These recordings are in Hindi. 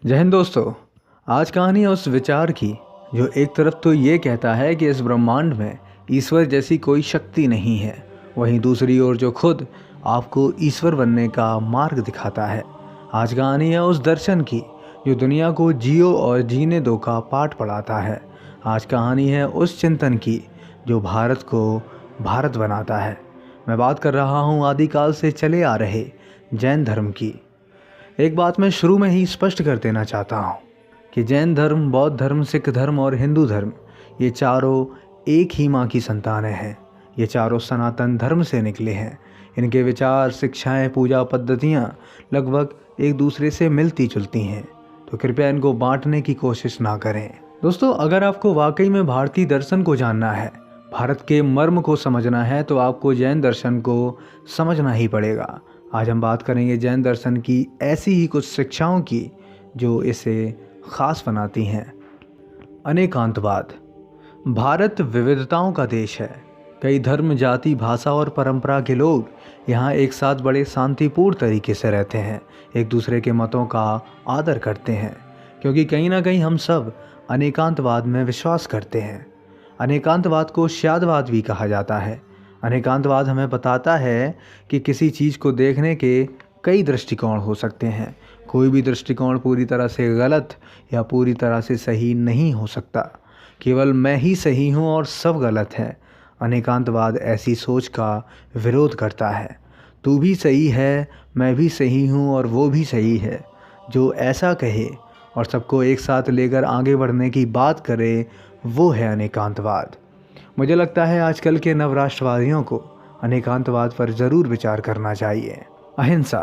जय हिंद दोस्तों। आज कहानी है उस विचार की जो एक तरफ तो ये कहता है कि इस ब्रह्मांड में ईश्वर जैसी कोई शक्ति नहीं है, वहीं दूसरी ओर जो खुद आपको ईश्वर बनने का मार्ग दिखाता है। आज कहानी है उस दर्शन की जो दुनिया को जियो और जीने दो का पाठ पढ़ाता है। आज कहानी है उस चिंतन की जो भारत को भारत बनाता है। मैं बात कर रहा हूँ आदिकाल से चले आ रहे जैन धर्म की। एक बात मैं शुरू में ही स्पष्ट कर देना चाहता हूँ कि जैन धर्म, बौद्ध धर्म, सिख धर्म और हिंदू धर्म ये चारों एक ही माँ की संतानें हैं। ये चारों सनातन धर्म से निकले हैं। इनके विचार, शिक्षाएं, पूजा पद्धतियाँ लगभग एक दूसरे से मिलती जुलती हैं, तो कृपया इनको बांटने की कोशिश ना करें। दोस्तों, अगर आपको वाकई में भारतीय दर्शन को जानना है, भारत के मर्म को समझना है, तो आपको जैन दर्शन को समझना ही पड़ेगा। आज हम बात करेंगे जैन दर्शन की ऐसी ही कुछ शिक्षाओं की जो इसे ख़ास बनाती हैं। अनेकांतवाद। भारत विविधताओं का देश है। कई धर्म, जाति, भाषा और परंपरा के लोग यहाँ एक साथ बड़े शांतिपूर्ण तरीके से रहते हैं, एक दूसरे के मतों का आदर करते हैं, क्योंकि कहीं ना कहीं हम सब अनेकांतवाद में विश्वास करते हैं। अनेकांतवाद को श्यादवाद भी कहा जाता है। अनेकांतवाद हमें बताता है कि किसी चीज़ को देखने के कई दृष्टिकोण हो सकते हैं। कोई भी दृष्टिकोण पूरी तरह से गलत या पूरी तरह से सही नहीं हो सकता। केवल मैं ही सही हूँ और सब गलत है। अनेकांतवाद ऐसी सोच का विरोध करता है। तू भी सही है, मैं भी सही हूँ और वो भी सही है। जो ऐसा कहे और सबको एक साथ लेकर आगे बढ़ने की बात करे, वो है अनेकांतवाद। मुझे लगता है आजकल के नवराष्ट्रवादियों को अनेकांतवाद पर ज़रूर विचार करना चाहिए। अहिंसा।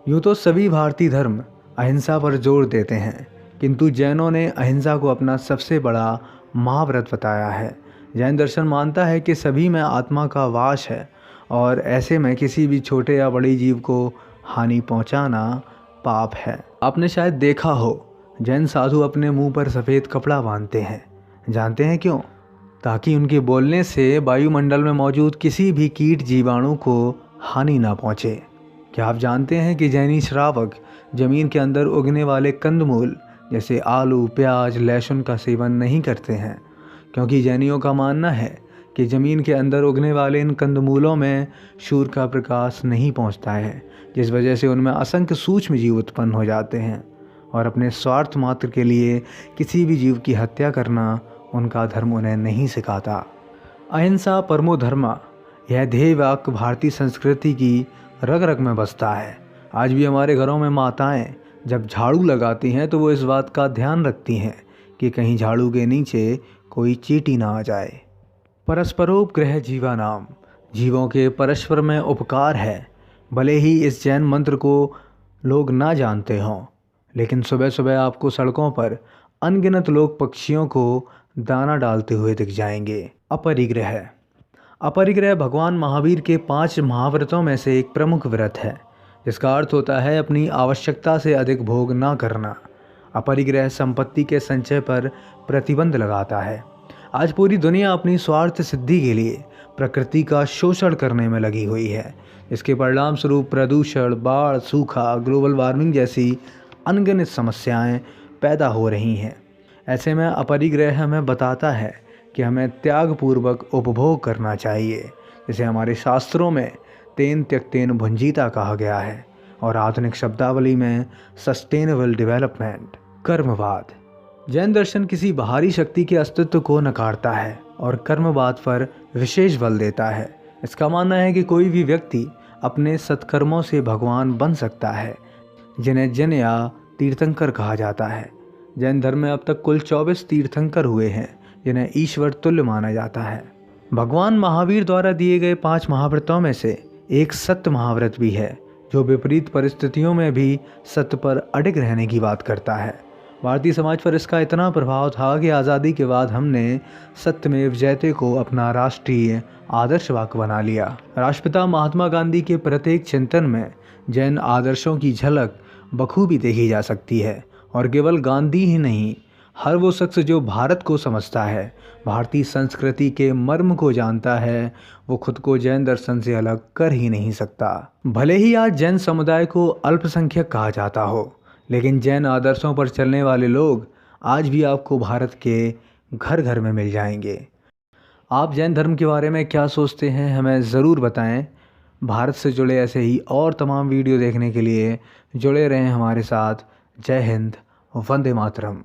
यूँ तो सभी भारतीय धर्म अहिंसा पर जोर देते हैं, किंतु जैनों ने अहिंसा को अपना सबसे बड़ा महाव्रत बताया है। जैन दर्शन मानता है कि सभी में आत्मा का वास है और ऐसे में किसी भी छोटे या बड़े जीव को हानि पहुंचाना पाप है। आपने शायद देखा हो, जैन साधु अपने मुंह पर सफ़ेद कपड़ा बांधते हैं। जानते हैं क्यों? ताकि उनके बोलने से वायुमंडल में मौजूद किसी भी कीट जीवाणु को हानि ना पहुँचे। क्या आप जानते हैं कि जैनी श्रावक ज़मीन के अंदर उगने वाले कंदमूल जैसे आलू, प्याज, लहसुन का सेवन नहीं करते हैं, क्योंकि जैनियों का मानना है कि ज़मीन के अंदर उगने वाले इन कंदमूलों में सूर्य का प्रकाश नहीं पहुंचता है, जिस वजह से उनमें असंख्य सूक्ष्म जीव उत्पन्न हो जाते हैं और अपने स्वार्थ मात्र के लिए किसी भी जीव की हत्या करना उनका धर्म उन्हें नहीं सिखाता। अहिंसा परमो धर्मा, यह ध्येय वाक्य भारतीय संस्कृति की रग रग में बसता है। आज भी हमारे घरों में माताएं जब झाड़ू लगाती हैं तो वो इस बात का ध्यान रखती हैं कि कहीं झाड़ू के नीचे कोई चींटी ना आ जाए। परस्परोपग्रह जीवानाम, जीवों के परस्पर में उपकार है। भले ही इस जैन मंत्र को लोग ना जानते हों, लेकिन सुबह सुबह आपको सड़कों पर अनगिनत लोग पक्षियों को दाना डालते हुए दिख जाएंगे। अपरिग्रह। अपरिग्रह भगवान महावीर के 5 महाव्रतों में से एक प्रमुख व्रत है, जिसका अर्थ होता है अपनी आवश्यकता से अधिक भोग ना करना। अपरिग्रह संपत्ति के संचय पर प्रतिबंध लगाता है। आज पूरी दुनिया अपनी स्वार्थ सिद्धि के लिए प्रकृति का शोषण करने में लगी हुई है। इसके परिणाम स्वरूप प्रदूषण, बाढ़, सूखा, ग्लोबल वार्मिंग जैसी अनगिनत समस्याएं पैदा हो रही हैं। ऐसे में अपरिग्रह हमें बताता है कि हमें त्यागपूर्वक उपभोग करना चाहिए, जिसे हमारे शास्त्रों में तेन त्यक्तेन भुंजीता कहा गया है और आधुनिक शब्दावली में सस्टेनेबल डेवलपमेंट। कर्मवाद। जैन दर्शन किसी बाहरी शक्ति के अस्तित्व को नकारता है और कर्मवाद पर विशेष बल देता है। इसका मानना है कि कोई भी व्यक्ति अपने सत्कर्मों से भगवान बन सकता है, जिन्हें जैन या तीर्थंकर कहा जाता है। जैन धर्म में अब तक कुल 24 तीर्थंकर हुए हैं, जिन्हें ईश्वर तुल्य माना जाता है। भगवान महावीर द्वारा दिए गए 5 महाव्रतों में से एक सत्य महाव्रत भी है, जो विपरीत परिस्थितियों में भी सत्य पर अडिग रहने की बात करता है। भारतीय समाज पर इसका इतना प्रभाव था कि आज़ादी के बाद हमने सत्यमेव जयते को अपना राष्ट्रीय आदर्श वाक्य बना लिया। राष्ट्रपिता महात्मा गांधी के प्रत्येक चिंतन में जैन आदर्शों की झलक बखूबी देखी जा सकती है, और केवल गांधी ही नहीं, हर वो शख्स जो भारत को समझता है, भारतीय संस्कृति के मर्म को जानता है, वो खुद को जैन दर्शन से अलग कर ही नहीं सकता। भले ही आज जैन समुदाय को अल्पसंख्यक कहा जाता हो, लेकिन जैन आदर्शों पर चलने वाले लोग आज भी आपको भारत के घर घर में मिल जाएंगे। आप जैन धर्म के बारे में क्या सोचते हैं, हमें ज़रूर बताएं। भारत से जुड़े ऐसे ही और तमाम वीडियो देखने के लिए जुड़े रहें हमारे साथ। जय हिंद, वंदे मातरम।